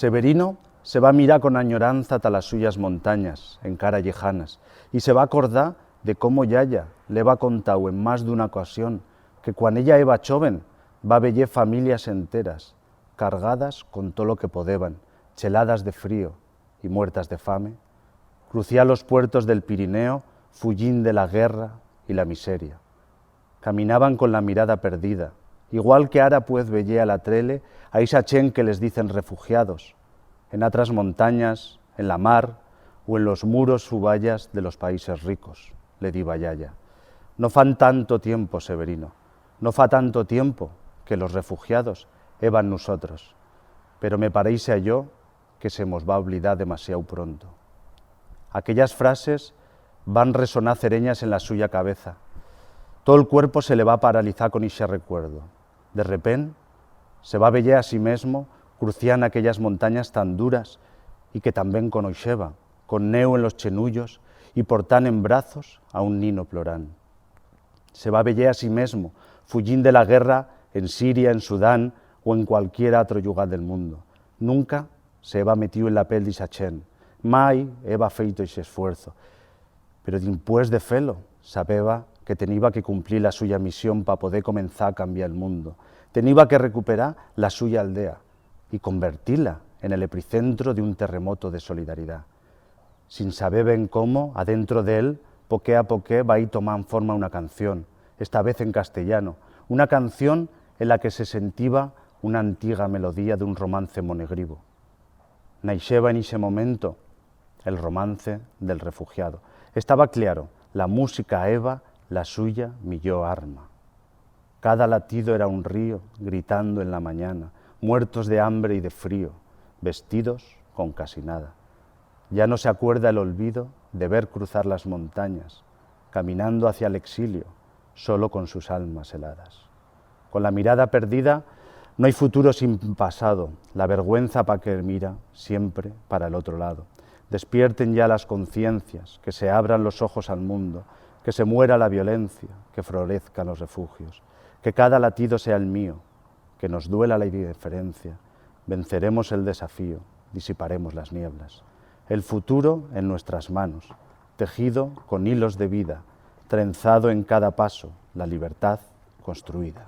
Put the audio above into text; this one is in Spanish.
Severino se va a mirar con añoranza a las suyas montañas, encara llejanas, y se va a acordar de cómo yaya le va contado en más d'una ocasión que quan ella eva choven va veyer familias enteras, cargadas con todo lo que podeban, cheladas de frío y muertas de fame, cruciar los puertos del Pirineo, fuyín de la guerra y la miseria. Caminaban con la mirada perdida, igual que ara pues veyer a la trele a esa chen que les dicen refugiados, en otras montañas, en la mar o en los muros subayas de los países ricos, le diba yaya. No fan tanto tiempo, Severino, no fa tanto tiempo que los refugiados eban nosotros, pero me parece a yo que se mos va a olvidar demasiado pronto. Aquellas frases van resonar cereñas en la suya cabeza. Todo el cuerpo se le va a paralizar con ese recuerdo. De repente se va a veyer a sí mismo cruciando aquellas montañas tan duras y que también conoixeba, con neu en los chenullos y portant en brazos a un nino plorán. Se va a veyer a sí mismo fuyín de la guerra en Siria, en Sudán o en cualquier otro lugar del mundo. Nunca se va metido en la pel d'isa chen, mai eva feito ese esfuerzo, pero dimpués de felo sabeba que teniba que cumplir la suya misión para poder comenzar a cambiar el mundo. Teniba que recuperar la suya aldea y convertirla en el epicentro de un terremoto de solidaridad. Sin saber ben cómo, adentro de él, poqué a poqué va a ir tomando forma una canción, esta vez en castellano, una canción en la que se sentiva una antigua melodía de un romance monegrivo. Naixeba en ese momento el romance del refugiado. Estaba claro, la música eva la suya millor arma. Cada latido era un río gritando en la mañana, muertos de hambre y de frío, vestidos con casi nada. Ya no se acuerda el olvido de ver cruzar las montañas, caminando hacia el exilio, solo con sus almas heladas. Con la mirada perdida, no hay futuro sin pasado, la vergüenza para que mira siempre para el otro lado. Despierten ya las conciencias, que se abran los ojos al mundo, que se muera la violencia, que florezcan los refugios, que cada latido sea el mío, que nos duela la indiferencia, venceremos el desafío, disiparemos las nieblas. El futuro en nuestras manos, tejido con hilos de vida, trenzado en cada paso, la libertad construida.